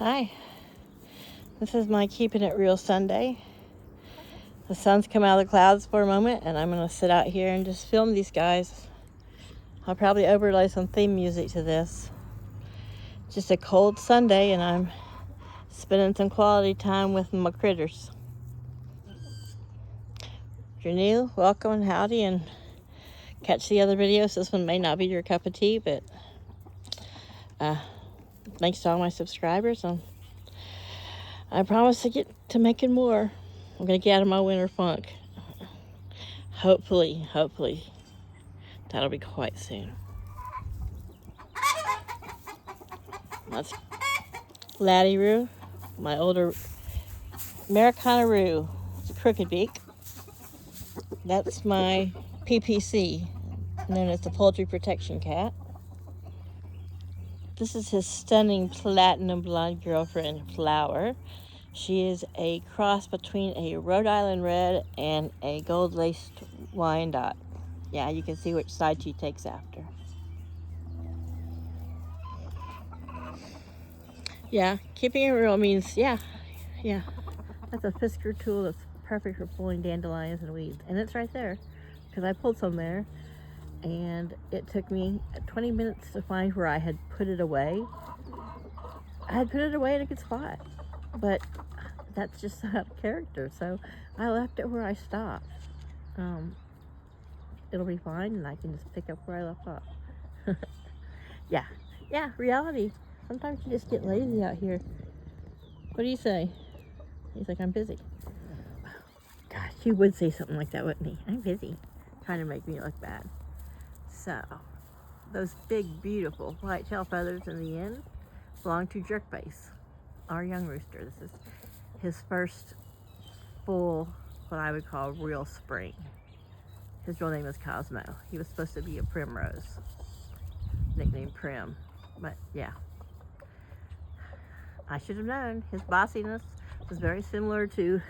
Hi, this is my Keeping It Real Sunday. The sun's come out of the clouds for a moment, and I'm going to sit out here and just film these guys. I'll probably overlay some theme music to this. It's just a cold Sunday, and I'm spending some quality time with my critters. If you're new, welcome and howdy, and catch the other videos. This one may not be your cup of tea, but thanks to all my subscribers. I promise to get to making more. I'm going to get out of my winter funk. Hopefully, that'll be quite soon. That's Laddie Roo, my older Americana Roo. It's a crooked beak. That's my PPC, known as the Poultry Protection Cat. This is his stunning platinum blonde girlfriend, Flower. She is a cross between a Rhode Island Red and a gold-laced Wyandotte. Yeah, you can see which side she takes after. Yeah, keeping it real means, yeah. That's a Fisker tool that's perfect for pulling dandelions and weeds. And it's right there, because I pulled some there. And it took me 20 minutes to find where I had put it away. I had put it away in a good spot. But that's just out of character. So I left it where I stopped. It'll be fine, and I can just pick up where I left off. Yeah, reality. Sometimes you just get lazy out here. What do you say? He's like, I'm busy. Gosh, he would say something like that, wouldn't he? I'm busy. Trying to make me look bad. So, those big, beautiful white tail feathers in the end belong to Jerkbase, our young rooster. This is his first full, what I would call real spring. His real name is Cosmo. He was supposed to be a Primrose, nicknamed Prim. But yeah, I should have known. His bossiness was very similar to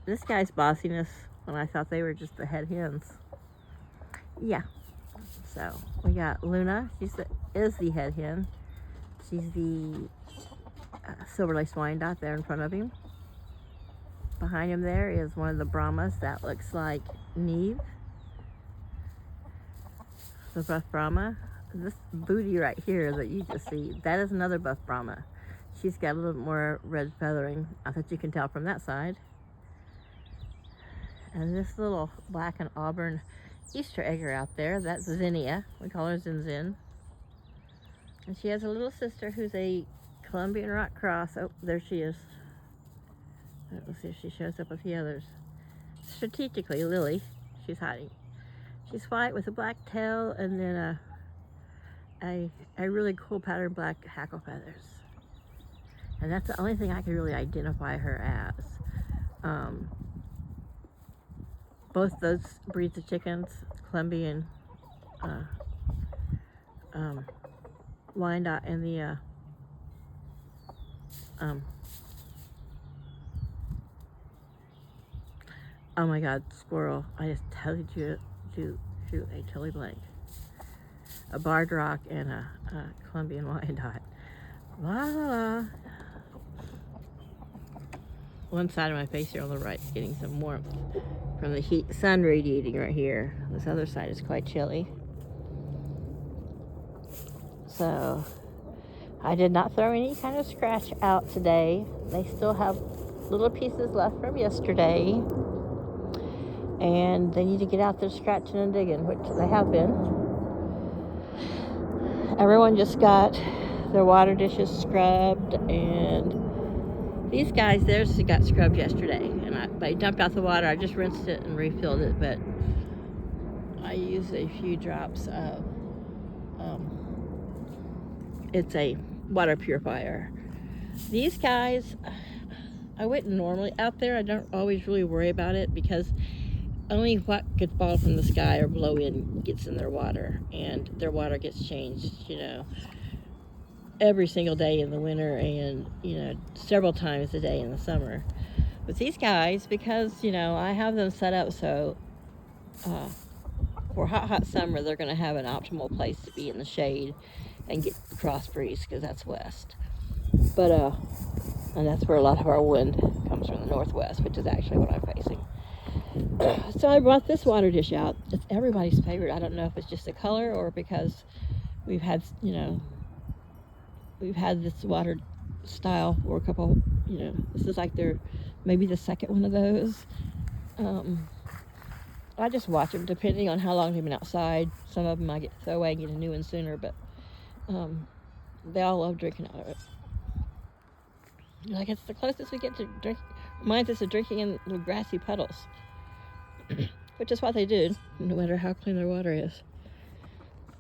this guy's bossiness when I thought they were just the head hens. Yeah. So we got Luna. She is the head hen. She's the silver lace Wyandotte there in front of him. Behind him there is one of the Brahmas that looks like Neve, the buff Brahma. This booty right here that you just see, that is another buff Brahma. She's got a little more red feathering. I thought you can tell from that side. And this little black and auburn Easter egger out there, that's Zinnia. We call her Zin Zin. And she has a little sister who's a Colombian rock cross. Oh, there she is. Let's see if she shows up with the others. Strategically, Lily. She's hiding. She's white with a black tail and then a really cool pattern black hackle feathers. And that's the only thing I can really identify her as. Both those breeds of chickens, Colombian Wyandotte and the oh my God, squirrel! I just tell you to a totally blank. A Barred Rock and a Colombian Wyandotte. La la la. One side of my face here on the right is getting some warmth from the heat, sun radiating right here. This other side is quite chilly. So I did not throw any kind of scratch out today. They still have little pieces left from yesterday. And they need to get out there scratching and digging, which they have been. Everyone just got their water dishes scrubbed, and these guys, theirs got scrubbed yesterday. And I dumped out the water. I just rinsed it and refilled it, but I used a few drops of, it's a water purifier. These guys, I wouldn't normally out there. I don't always really worry about it because only what could fall from the sky or blow in gets in their water, and their water gets changed, every single day in the winter and, several times a day in the summer. But these guys, because, I have them set up so for hot summer, they're going to have an optimal place to be in the shade and get cross breeze because that's west. But and that's where a lot of our wind comes from, the northwest, which is actually what I'm facing. So I brought this water dish out. It's everybody's favorite. I don't know if it's just the color or because we've had, we've had this water style for a couple, this is like maybe the second one of those. I just watch them depending on how long they've been outside. Some of them I throw away and get a new one sooner, but they all love drinking out of it. Like, it's the closest we get to drink. Reminds us of drinking in little grassy puddles, which is what they do, no matter how clean their water is,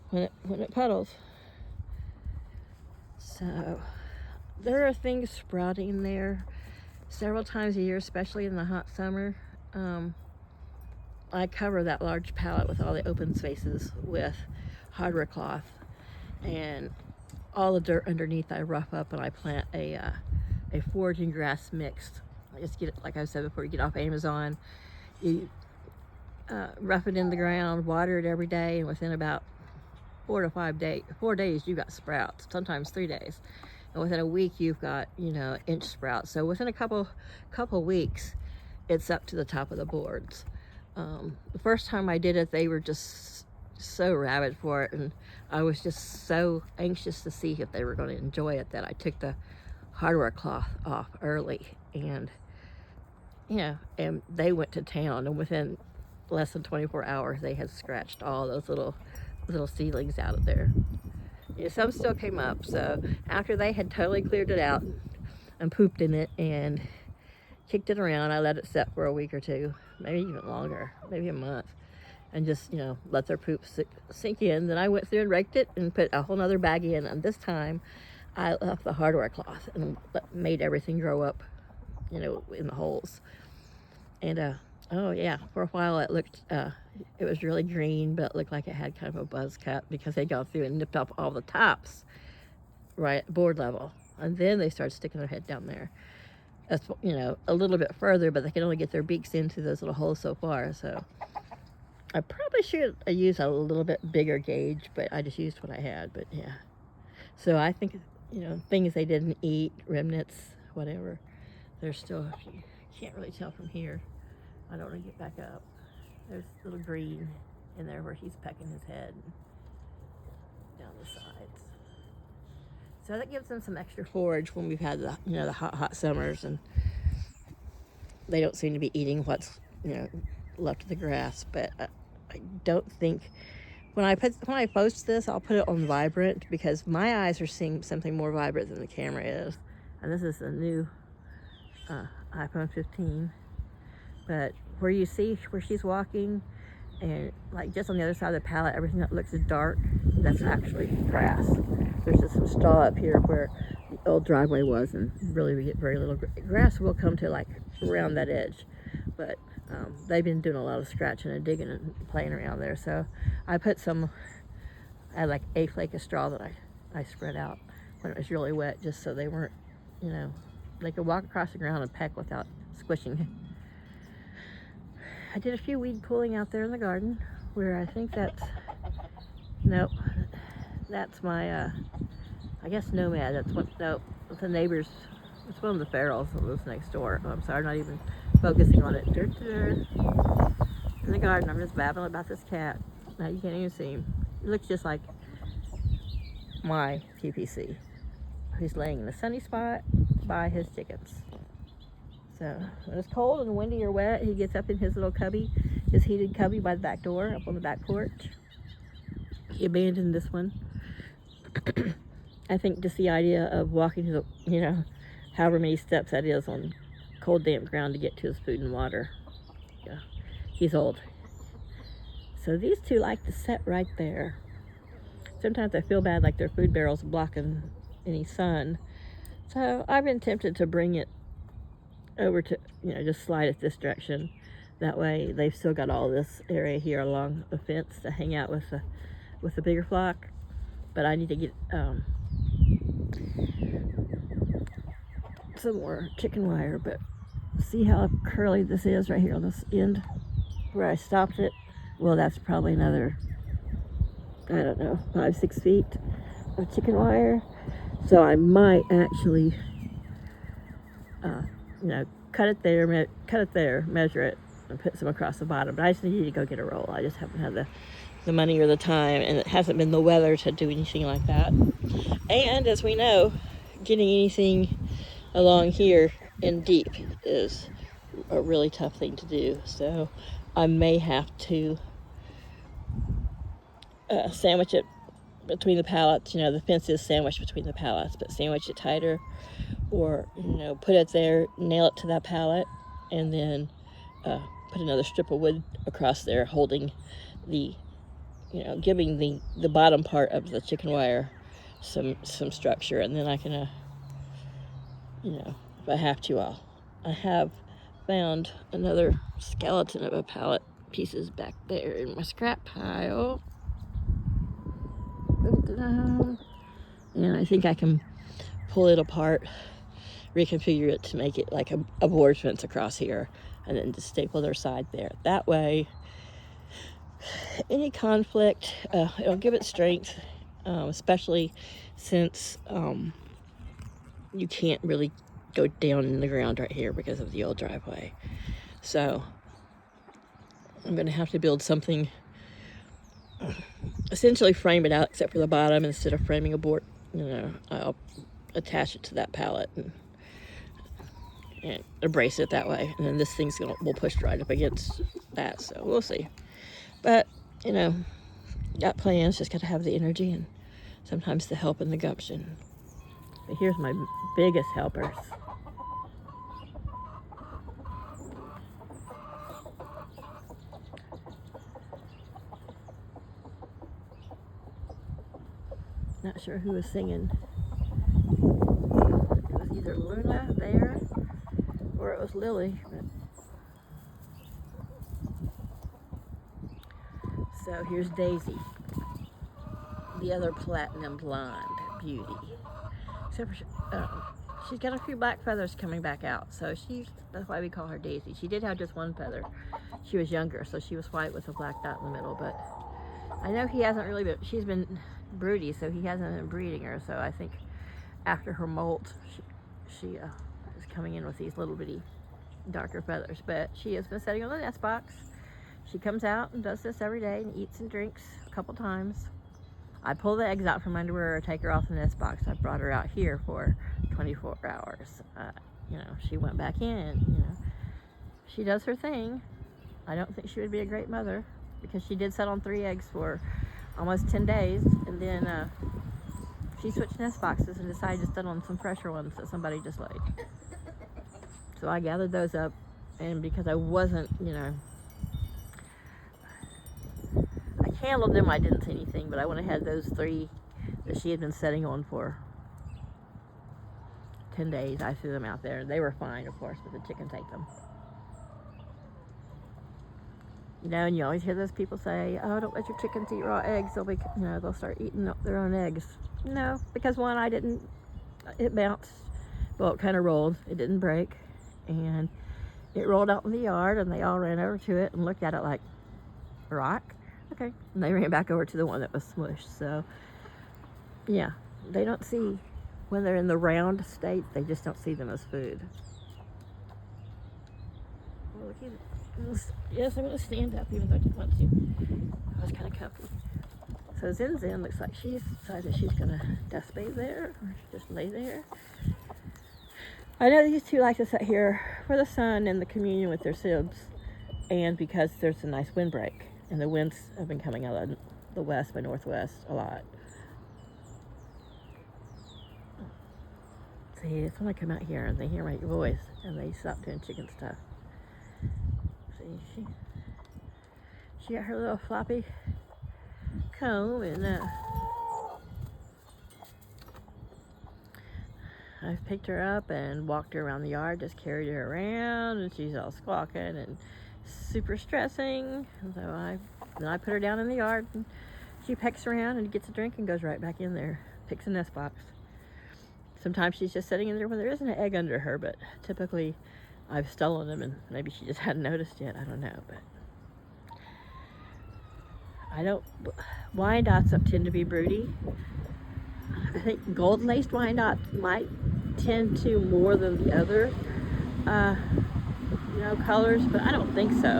when it puddles. So there are things sprouting in there several times a year, especially in the hot summer. I cover that large pallet with all the open spaces with hardware cloth, and all the dirt underneath I rough up, and I plant a foraging grass mixed. I just get it, like I said before, you get off Amazon, you rough it in the ground, water it every day, and within about 4 days you've got sprouts, sometimes 3 days, and within a week you've got inch sprouts. So within a couple weeks it's up to the top of the boards. The first time I did it, they were just so rabid for it, and I was just so anxious to see if they were going to enjoy it that I took the hardware cloth off early, and and they went to town, and within less than 24 hours they had scratched all those little seedlings out of there. Some still came up, so after they had totally cleared it out and pooped in it and kicked it around, I let it set for a week or two, maybe even longer, maybe a month, and just let their poop sink in. Then I went through and raked it and put a whole nother bag in, and this time I left the hardware cloth and made everything grow up in the holes. And oh yeah, for a while it looked it was really green, but it looked like it had kind of a buzz cut because they'd gone through and nipped off all the tops right at board level, and then they started sticking their head down there. That's a little bit further, but they can only get their beaks into those little holes so far. So I probably should use a little bit bigger gauge, but I just used what I had. But yeah, so I think things they didn't eat, remnants, whatever, they're still, you can't really tell from here. I don't want to get back up. There's a little green in there where he's pecking his head down the sides. So that gives them some extra forage when we've had the hot summers, and they don't seem to be eating what's left of the grass. But I don't think when I post this, I'll put it on vibrant, because my eyes are seeing something more vibrant than the camera is. And this is a new iPhone 15. But where you see where she's walking, and like just on the other side of the pallet, everything that looks dark, that's actually grass. There's just some straw up here where the old driveway was, and really we get very little grass will come to like around that edge. But they've been doing a lot of scratching and digging and playing around there. So I had like a flake of straw that I spread out when it was really wet, just so they weren't, they could walk across the ground and peck without squishing. I did a few weed pulling out there in the garden, where I think that's my, I guess Nomad. That's the neighbors. It's one of the ferals that lives next door. Oh, I'm sorry, I'm not even focusing on it. In the garden, I'm just babbling about this cat. Now you can't even see him. He looks just like my TPC. He's laying in a sunny spot by his chickens. So when it's cold and windy or wet, he gets up in his little cubby, his heated cubby by the back door, up on the back porch. He abandoned this one. I think just the idea of walking to the, however many steps that is on cold, damp ground to get to his food and water. Yeah, he's old. So these two like to sit right there. Sometimes I feel bad, like their food barrel's blocking any sun. So I've been tempted to bring it over to, just slide it this direction. That way they've still got all this area here along the fence to hang out with the bigger flock. But I need to get some more chicken wire. But see how curly this is right here on this end where I stopped it? Well, that's probably another, I don't know, 5-6 feet of chicken wire. So I might actually, you know, cut it there, measure it, and put some across the bottom. But I just need to go get a roll. I just haven't had the money or the time, and it hasn't been the weather to do anything like that. And as we know, getting anything along here in deep is a really tough thing to do. So I may have to sandwich it between the pallets. You know, the fence is sandwiched between the pallets, but sandwich it tighter, or, you know, put it there, nail it to that pallet, and then put another strip of wood across there holding the, you know, giving the bottom part of the chicken wire some structure. And then I can, you know, if I have to, I have found another skeleton of a pallet pieces back there in my scrap pile. And I think I can pull it apart, reconfigure it to make it like a board fence across here, and then just staple their side there. That way, any conflict, it'll give it strength, especially since you can't really go down in the ground right here because of the old driveway. So I'm going to have to build something, essentially frame it out except for the bottom. Instead of framing a board, you know, I'll attach it to that pallet and brace it that way. And then this thing's will push right up against that. So we'll see. But, you know, got plans, just got to have the energy and sometimes the help and the gumption. But here's my biggest helpers. Not sure who was singing. It was either Luna there or it was Lily. But... So here's Daisy, the other platinum blonde beauty. Except for she's got a few black feathers coming back out, so that's why we call her Daisy. She did have just one feather. She was younger, so she was white with a black dot in the middle. But I know he hasn't really been. She's been broody, so he hasn't been breeding her. So I think after her molt, she is coming in with these little bitty darker feathers. But she has been sitting on the nest box. She comes out and does this every day and eats and drinks a couple times. I pull the eggs out from under her, take her off the nest box. I brought her out here for 24 hours. You know, she went back in, you know. She does her thing. I don't think she would be a great mother because she did set on 3 eggs for almost 10 days. And then she switched nest boxes and decided to sit on some fresher ones that somebody just laid. So I gathered those up, and because I wasn't, you know, handled them, I didn't see anything, but I went ahead those 3 that she had been setting on for 10 days. I threw them out there. They were fine, of course, but the chickens ate them. You know, and you always hear those people say, "Oh, don't let your chickens eat raw eggs. They'll be, you know, they'll start eating up their own eggs." No, because one, it bounced. Well, it kind of rolled. It didn't break, and it rolled out in the yard, and they all ran over to it and looked at it like, rock. Okay, and they ran back over to the one that was smushed. So, yeah, they don't see, when they're in the round state, they just don't see them as food. Well, yes, I'm going to stand up even though I didn't want to. I was kind of comfy. So Zin Zin looks like she's decided she's going to dust bathe there, or just lay there. I know these two like to sit here for the sun and the communion with their sibs, and because there's a nice windbreak. And the winds have been coming out of the west by northwest a lot. See, it's when I come out here and they hear my voice and they stop doing chicken stuff. See, she got her little floppy comb, and I've picked her up and walked her around the yard, just carried her around, and she's all squawking and super stressing. And so I put her down in the yard, and she pecks around and gets a drink and goes right back in there, picks a nest box. Sometimes she's just sitting in there when there isn't an egg under her, but typically I've stolen them, and maybe she just hadn't noticed yet. I don't know, but Wyandottes don't tend to be broody. I think golden laced Wyandotte might tend to more than the other, uh, colors, but I don't think so.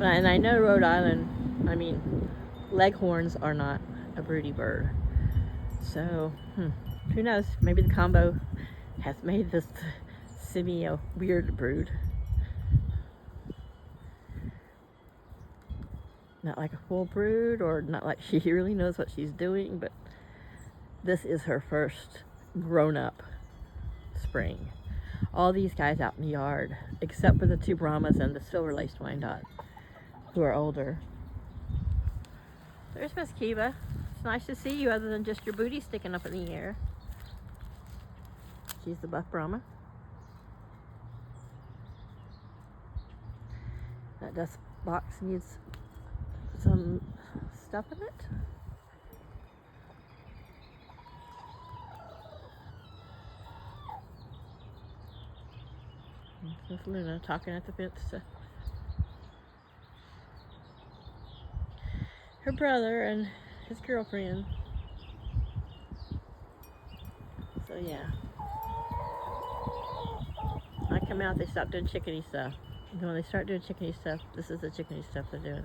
And I know Rhode Island, I mean, leghorns are not a broody bird. So, who knows? Maybe the combo has made this simi a weird brood. Not like a full brood, or not like she really knows what she's doing, but this is her first grown-up spring. All these guys out in the yard, except for the 2 Brahmas and the silver-laced Wyandotte, who are older. There's Miss Kiva. It's nice to see you, other than just your booty sticking up in the air. She's the buff Brahma. That dust box needs some stuff in it. This is Luna talking at the fence to her brother and his girlfriend. So yeah. When I come out, they stop doing chickadee stuff. And when they start doing chickadee stuff, this is the chickadee stuff they're doing.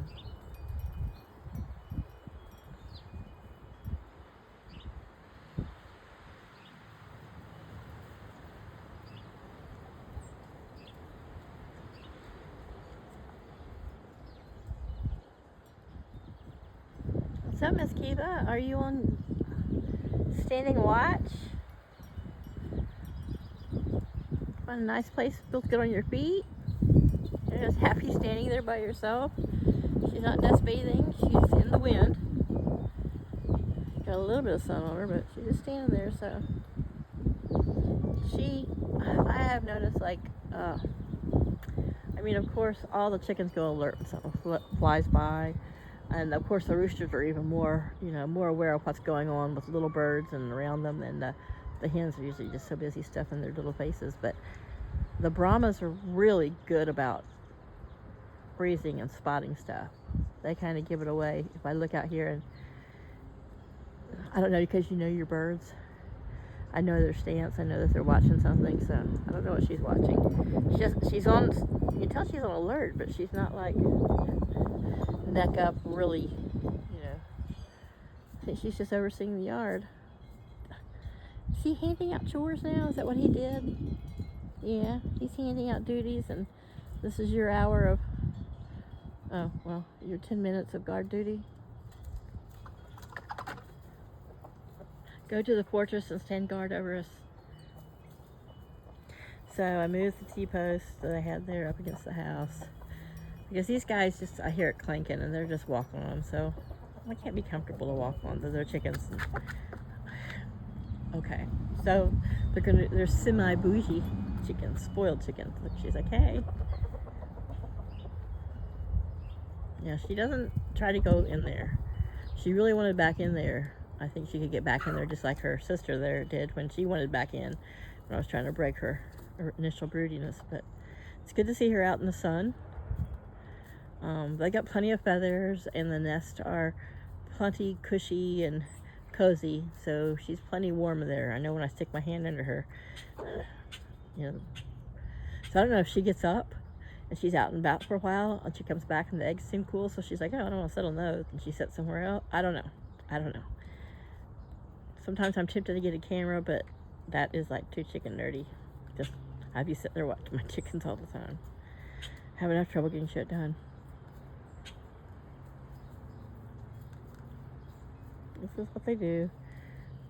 What's up, Miss Kiva? Are you on standing watch? Find a nice place, feels good on your feet. You're just happy standing there by yourself. She's not dust bathing, she's in the wind. Got a little bit of sun on her, but she's just standing there. So I have noticed, like, I mean, of course, all the chickens go alert when something flies by. And of course, the roosters are even more, more aware of what's going on with little birds and around them. And the hens are usually just so busy stuffing their little faces. But the Brahmas are really good about freezing and spotting stuff. They kind of give it away. If I look out here, and I don't know, because you know your birds. I know their stance. I know that they're watching something. So I don't know what she's watching. She's on. You can tell she's on alert, but she's not like neck up, really. I think she's just overseeing the yard. Is he handing out chores now? Is that what he did? Yeah, he's handing out duties, and this is your hour of, your 10 minutes of guard duty. Go to the fortress and stand guard over us. So I moved the T-post that I had there up against the house, because these guys I hear it clanking, and they're just walking on them, so I can't be comfortable to walk on. They're chickens. Okay, so they're semi-bougie chickens, spoiled chickens. She's like, hey. Yeah, she doesn't try to go in there. She really wanted back in there. I think she could get back in there just like her sister there did when she wanted back in, when I was trying to break her initial broodiness. But it's good to see her out in the sun. They got plenty of feathers, and the nests are plenty cushy and cozy, so she's plenty warm there. I know when I stick my hand under her, So I don't know if she gets up and she's out and about for a while, and she comes back and the eggs seem cool, so she's like, oh, I don't want to settle those, and she sits somewhere else. I don't know. Sometimes I'm tempted to get a camera, but that is like too chicken nerdy. I'd be sitting there watching my chickens all the time. Have enough trouble getting shit done. This is what they do.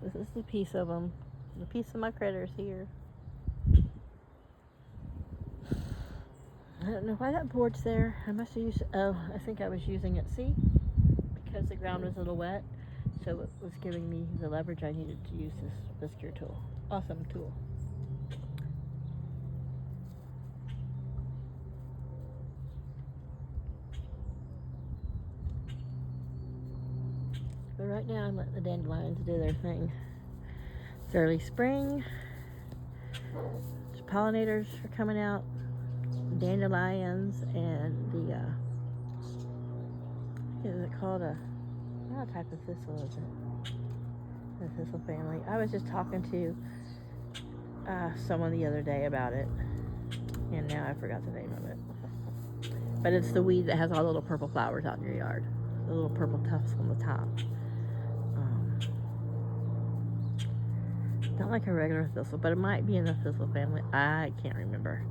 This is the piece of them. The piece of my critters here. I don't know why that board's there. I must have used, I think I was using it, see? Because the ground was a little wet, so it was giving me the leverage I needed to use this whisker tool. Awesome tool. But right now I'm letting the dandelions do their thing. It's early spring. The pollinators are coming out. Dandelions and the, is it called what type of thistle is it? the thistle family. I was just talking to someone the other day about it, and now I forgot the name of it. But it's the weed that has all the little purple flowers out in your yard, the little purple tufts on the top. Not like a regular thistle, but it might be in the thistle family. I can't remember.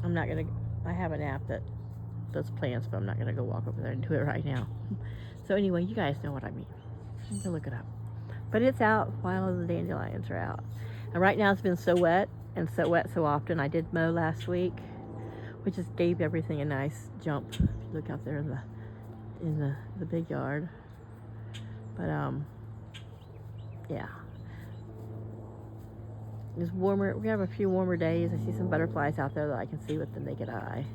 I have an app that does plants, but I'm not gonna go walk over there and do it right now. So anyway, you guys know what I mean. You can look it up. But it's out while the dandelions are out. And right now it's been so wet and so wet so often. I did mow last week, which just gave everything a nice jump. If you look out there in the big yard. But yeah. It's warmer. We have a few warmer days. I see some butterflies out there that I can see with the naked eye.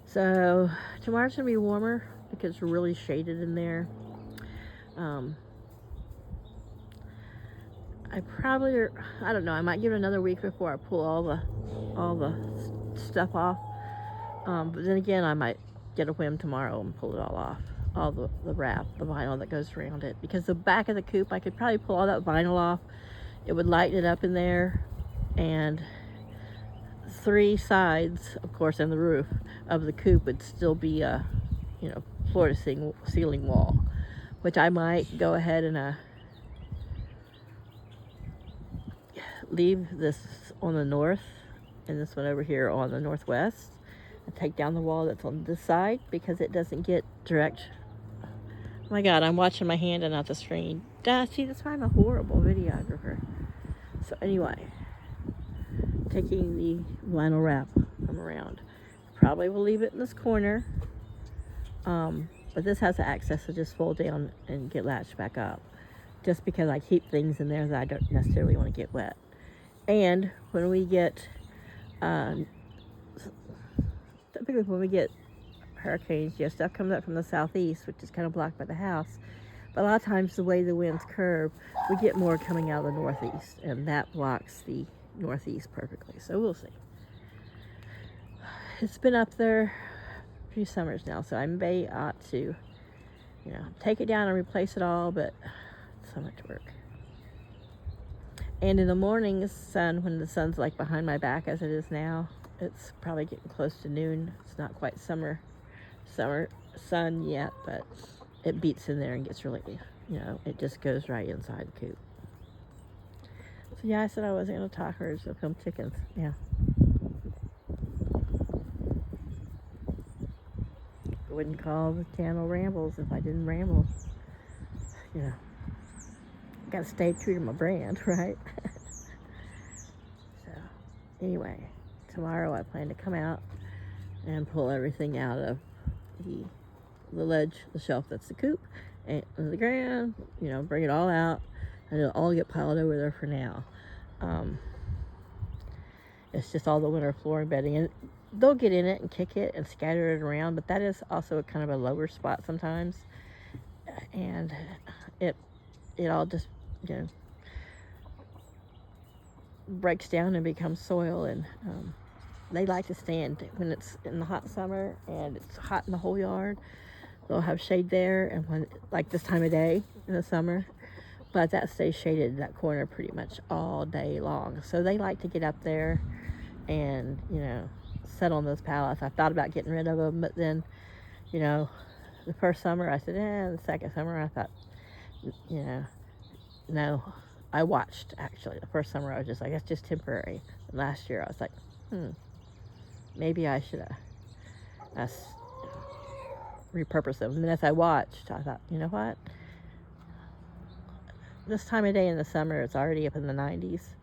So tomorrow's gonna be warmer because it's really shaded in there. I don't know, I might give it another week before I pull all the stuff off. But then again, I might get a whim tomorrow and pull it all off. All the wrap, the vinyl that goes around it. Because the back of the coop, I could probably pull all that vinyl off. It would lighten it up in there. And 3 sides, of course, and the roof of the coop would still be a, floor to ceiling wall. Which I might go ahead and leave this on the north and this one over here on the northwest, and take down the wall that's on this side because it doesn't get direct. Oh my God, I'm watching my hand and not the screen. See, that's why I'm a horrible videographer. So anyway, taking the vinyl wrap from around. Probably will leave it in this corner. But this has the access to just fold down and get latched back up. Just because I keep things in there that I don't necessarily want to get wet. And when we get, typically when we get hurricanes, stuff comes up from the southeast, which is kind of blocked by the house. But a lot of times the way the winds curve, we get more coming out of the northeast, and that blocks the northeast perfectly. So we'll see. It's been up there a few summers now, so I may ought to, take it down and replace it all, but it's so much work. And in the morning sun, when the sun's like behind my back as it is now, it's probably getting close to noon. It's not quite summer sun yet, but it beats in there and gets really, it just goes right inside the coop. So yeah, I said I wasn't going to talk or just film chickens. Yeah. I wouldn't call the channel Rambles if I didn't ramble. Got to stay true to my brand, right? So, anyway, tomorrow I plan to come out and pull everything out of the ledge, the shelf that's the coop, and the ground, bring it all out, and it'll all get piled over there for now. It's just all the winter flooring bedding, and they'll get in it and kick it and scatter it around, but that is also kind of a lower spot sometimes, and it all just breaks down and becomes soil, and they like to stand when it's in the hot summer and it's hot in the whole yard. They'll have shade there, and when like this time of day in the summer, but that stays shaded, that corner, pretty much all day long. So they like to get up there and sit on those pallets. I thought about getting rid of them, but then the first summer I said, the second summer I thought, no. I watched, actually. The first summer I was just like, it's just temporary. And last year I was like, maybe I should repurpose them. And then as I watched, I thought, you know what? This time of day in the summer, it's already up in the 90s.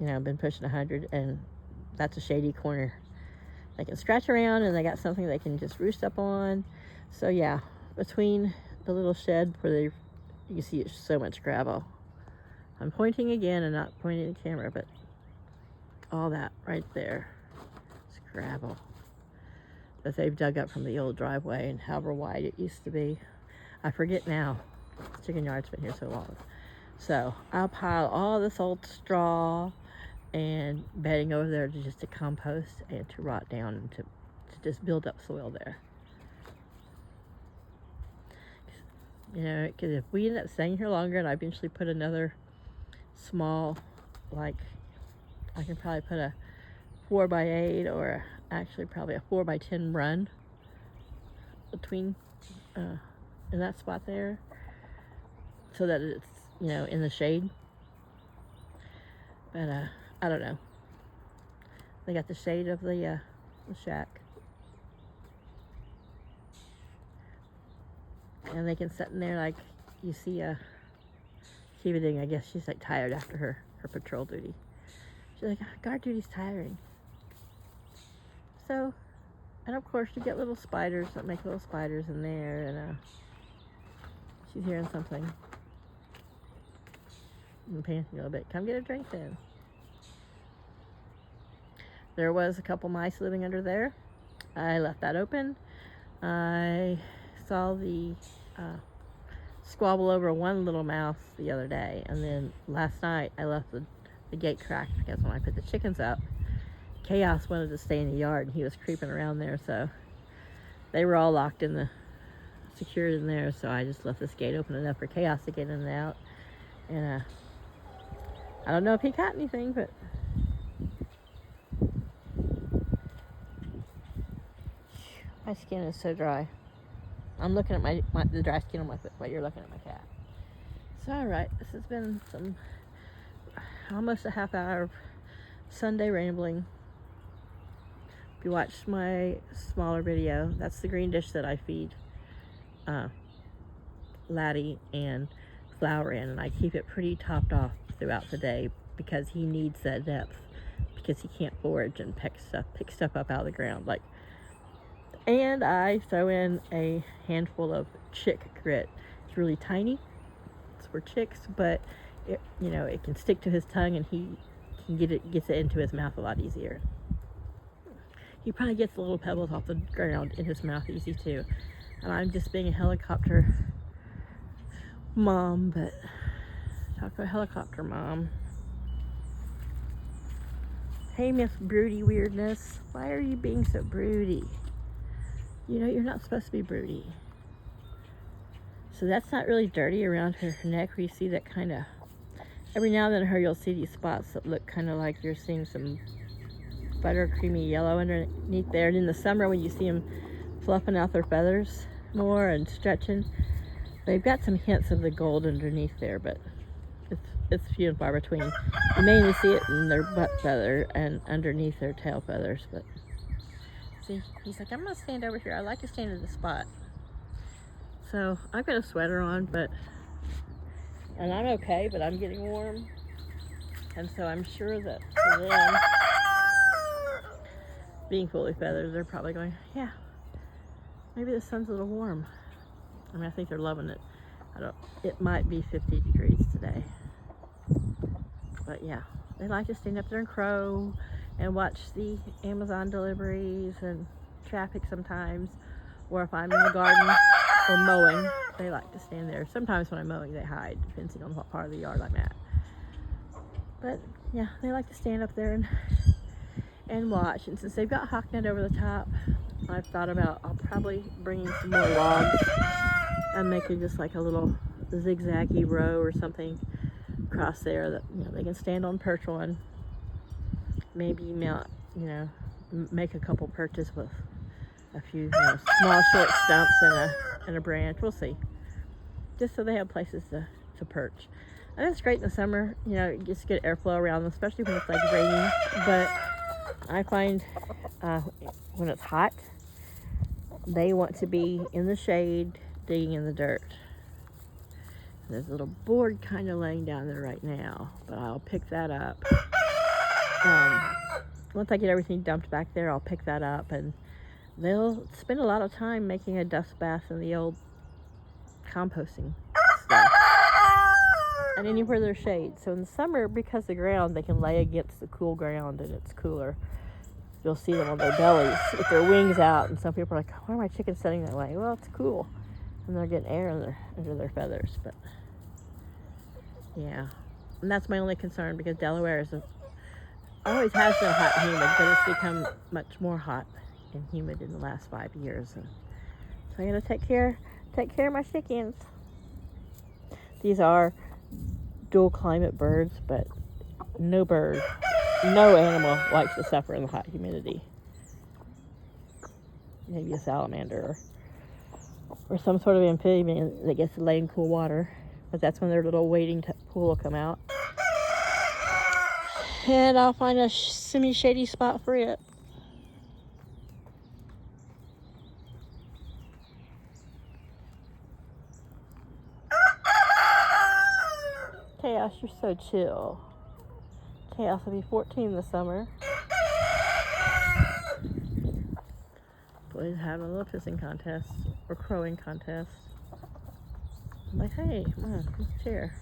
I've been pushing 100, and that's a shady corner. They can scratch around, and they got something they can just roost up on. So yeah, between the little shed where you see it's so much gravel. I'm pointing again and not pointing the camera, but all that right there is gravel that they've dug up from the old driveway and however wide it used to be. I forget now. The chicken yard's been here so long. So I'll pile all this old straw and bedding over there to compost and to rot down and to just build up soil there. You know, because if we end up staying here longer and I eventually put another small, like, I can probably put a 4x8 or actually probably a 4x10 run between in that spot there, so that it's, you know, in the shade. But I don't know. They got the shade of the shack, and they can sit in there like you see Kiva doing. I guess she's like tired after her patrol duty. She's like, guard duty's tiring. So, and of course you get little spiders that make little spiders in there, and she's hearing something. I'm panting a little bit. Come get a drink then. There was a couple mice living under there. I left that open. I saw the squabble over one little mouse the other day, and then last night I left the gate cracked because when I put the chickens up, Chaos wanted to stay in the yard and he was creeping around there, so they were all locked in the secured in there, so I just left this gate open enough for Chaos to get in and out. And I don't know if he caught anything, but my skin is so dry. I'm looking at the dry skin on my foot while you're looking at my cat. So alright, this has been almost a half hour of Sunday rambling. If you watched my smaller video, that's the green dish that I feed Laddie and Flower in, and I keep it pretty topped off throughout the day because he needs that depth, because he can't forage and pick stuff up out of the ground. And I throw in a handful of chick grit. It's really tiny. It's for chicks, but it, you know, it can stick to his tongue, and he can gets it into his mouth a lot easier. He probably gets the little pebbles off the ground in his mouth easy too. And I'm just being a helicopter mom, but talk about helicopter mom. Hey, Miss Broody Weirdness, why are you being so broody? You know, you're not supposed to be broody. So that's not really dirty around her neck, where you see that kind of, every now and then you'll see these spots that look kind of like you're seeing some butter creamy yellow underneath there. And in the summer, when you see them fluffing out their feathers more and stretching, they've got some hints of the gold underneath there, but it's few and far between. You mainly see it in their butt feather and underneath their tail feathers. But see, he's like, I'm gonna stand over here. I like to stand in the spot. So I've got a sweater on, and I'm okay, but I'm getting warm. And so I'm sure that for them, being fully feathered, they're probably going, yeah, maybe the sun's a little warm. I mean, I think they're loving it. It might be 50 degrees today. But yeah, they like to stand up there and crow and watch the Amazon deliveries and traffic sometimes. Or if I'm in the garden or mowing, they like to stand there. Sometimes when I'm mowing, they hide, depending on what part of the yard I'm at. But yeah, they like to stand up there and watch. And since they've got Hawknet over the top, I've thought about, I'll probably bring in some more logs and making just like a little zigzaggy row or something across there that, you know, they can stand on, perch on. Maybe mount, you know, make a couple perches with a few, you know, small short stumps and a branch. We'll see. Just so they have places to perch. And it's great in the summer, you know, it gets good airflow around them, especially when it's like raining. But I find when it's hot, they want to be in the shade, digging in the dirt. There's a little board kind of laying down there right now, but I'll pick that up. Once I get everything dumped back there, I'll pick that up, and they'll spend a lot of time making a dust bath in the old composting stuff. And anywhere there's shade. So in the summer, because the ground, they can lay against the cool ground and it's cooler. You'll see them on their bellies with their wings out, and some people are like, why are my chickens sitting that way? Well, it's cool. And they're getting air under their feathers. But yeah, and that's my only concern, because Delaware always has been hot and humid, but it's become much more hot and humid in the last 5 years. And so I gotta take care of my chickens. These are dual climate birds, but no bird, no animal likes to suffer in the hot humidity. Maybe a salamander or some sort of amphibian that gets to lay in cool water, but that's when their little wading pool will come out. And I'll find a semi-shady spot for it. Chaos, you're so chill. Chaos will be 14 this summer. Boys having a little pissing contest or crowing contest. I'm like, hey, come on, this chair.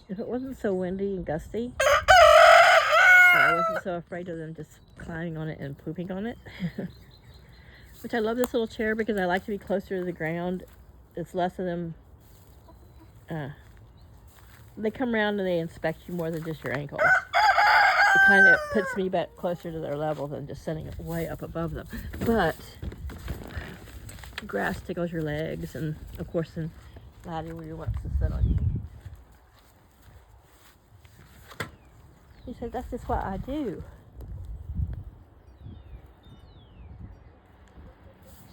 If it wasn't so windy and gusty, I wasn't so afraid of them just climbing on it and pooping on it. Which I love this little chair because I like to be closer to the ground. It's less of them. They come around and they inspect you more than just your ankles. It kind of puts me back closer to their level than just sitting way up above them. But grass tickles your legs, and of course, then Laddie really wants to sit on you. He said, that's just what I do.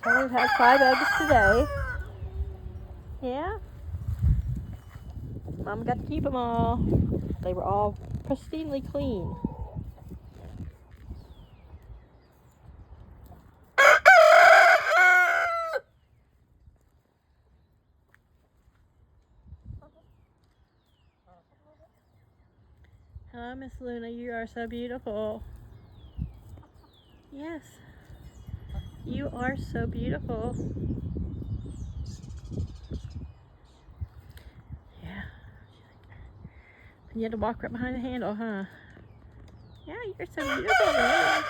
So we've had 5 eggs today. Yeah? Mama got to keep them all. They were all pristinely clean. Hello, Miss Luna. You are so beautiful. Yes. You are so beautiful. Yeah. And you had to walk right behind the handle, huh? Yeah, you're so beautiful, man.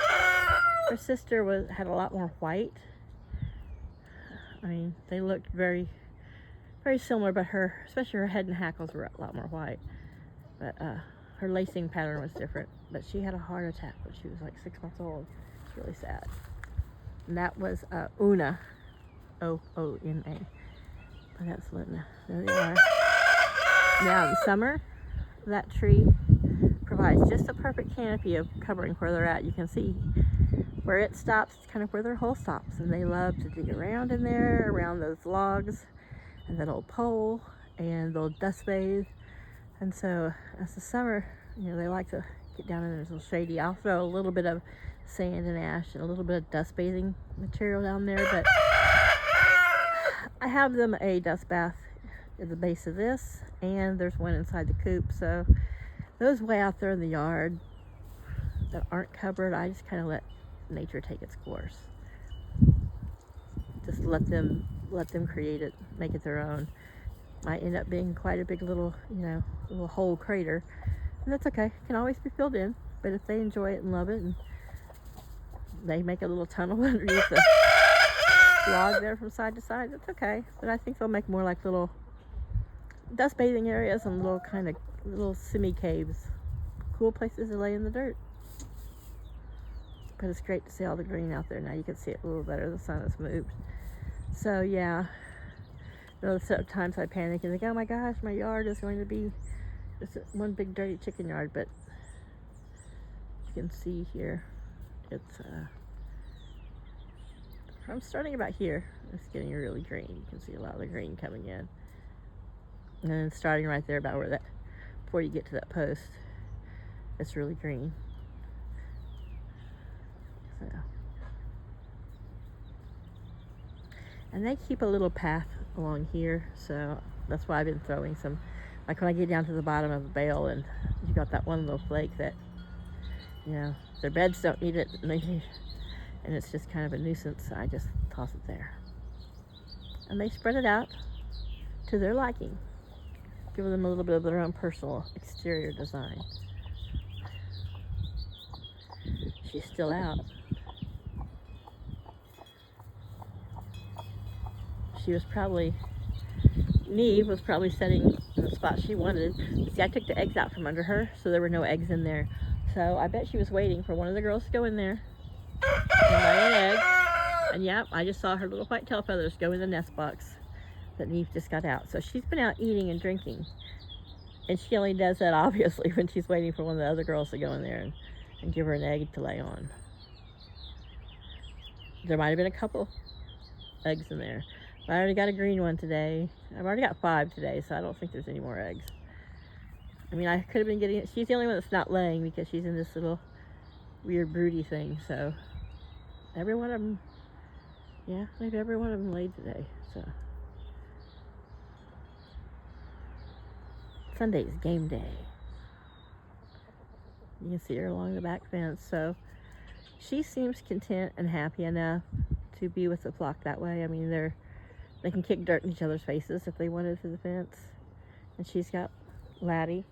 Her sister had a lot more white. I mean, they looked very, very similar, but especially her head and hackles were a lot more white. But her lacing pattern was different. But she had a heart attack when she was like 6 months old. It's really sad. And that was Una, O-O-N-A. But that's Luna. There they are. Now in summer, that tree provides just a perfect canopy of covering where they're at. You can see where it stops, it's kind of where their hole stops. And they love to dig around in there, around those logs and that old pole, and they'll dust bathe. And so as the summer, they like to get down in there. It's a little shady. I'll throw a little bit of sand and ash and a little bit of dust bathing material down there, but I have them a dust bath at the base of this, and there's one inside the coop. So those way out there in the yard that aren't covered, I just kind of let nature take its course. Just let them create it, make it their own. Might end up being quite a big little hole crater, and that's okay. It can always be filled in. But if they enjoy it and love it, and they make a little tunnel underneath the log there from side to side, that's okay. But I think they'll make more like little dust bathing areas and little semi caves, cool places to lay in the dirt. But it's great to see all the green out there now. You can see it a little better. The sun has moved. So yeah, sometimes I panic and think, oh my gosh, my yard is going to be just one big dirty chicken yard. But you can see here, it's from starting about here, it's getting really green. You can see a lot of the green coming in, and then starting right there about before you get to that post, it's really green. So, and they keep a little path along here, so that's why I've been throwing some, like when I get down to the bottom of the bale and you got that one little flake that their beds don't need it, and it's just kind of a nuisance. I just toss it there, and they spread it out to their liking, giving them a little bit of their own personal exterior design. She's still out. Neve was probably setting in the spot she wanted. See, I took the eggs out from under her, so there were no eggs in there. So I bet she was waiting for one of the girls to go in there and lay an egg. And yep, I just saw her little white tail feathers go in the nest box. but Neve just got out. So she's been out eating and drinking. And she only does that, obviously, when she's waiting for one of the other girls to go in there and give her an egg to lay on. There might have been a couple eggs in there. But I already got a green one today. I've already got 5 today, so I don't think there's any more eggs. I mean, I could have been getting it. She's the only one that's not laying because she's in this little weird broody thing. So every one of them, yeah, maybe every one of them laid today. So Sunday's game day. You can see her along the back fence. So she seems content and happy enough to be with the flock that way. I mean, they can kick dirt in each other's faces if they wanted through the fence. And she's got Laddie,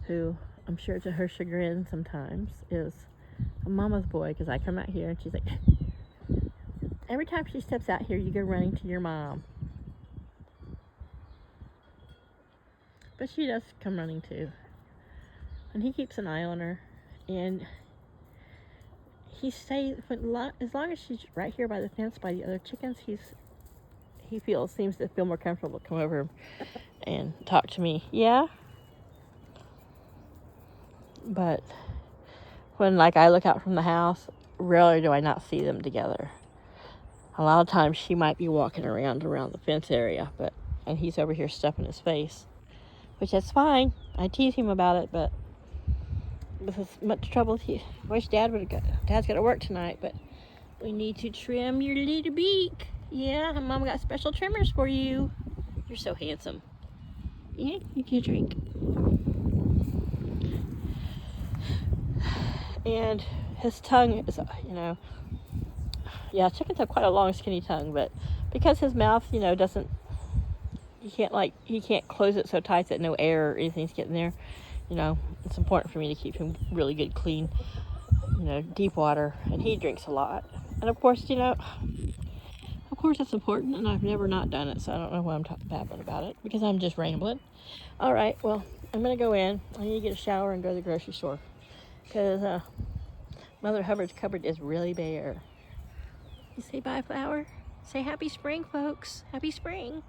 who I'm sure to her chagrin sometimes is a mama's boy, because I come out here and she's like, every time she steps out here, you go running to your mom. But she does come running too. And he keeps an eye on her. And he stays, as long as she's right here by the fence by the other chickens, he seems to feel more comfortable to come over and talk to me. Yeah? But when, like, I look out from the house, rarely do I not see them together. A lot of times she might be walking around the fence area, and he's over here stuffing his face, which is fine. I tease him about it, but with as much trouble as he wish Dad's got to work tonight, but we need to trim your little beak. Yeah, Mom got special trimmers for you. You're so handsome. Yeah, you can drink. And his tongue is, yeah, chickens have quite a long, skinny tongue, but because his mouth, he can't close it so tight that no air or anything's getting there. It's important for me to keep him really good, clean, deep water, and he drinks a lot. And of course, it's important, and I've never not done it, so I don't know why I'm babbling about it, because I'm just rambling. All right, well, I'm going to go in. I need to get a shower and go to the grocery store, because Mother Hubbard's cupboard is really bare. You say bye, Flower? Say happy spring, folks. Happy spring.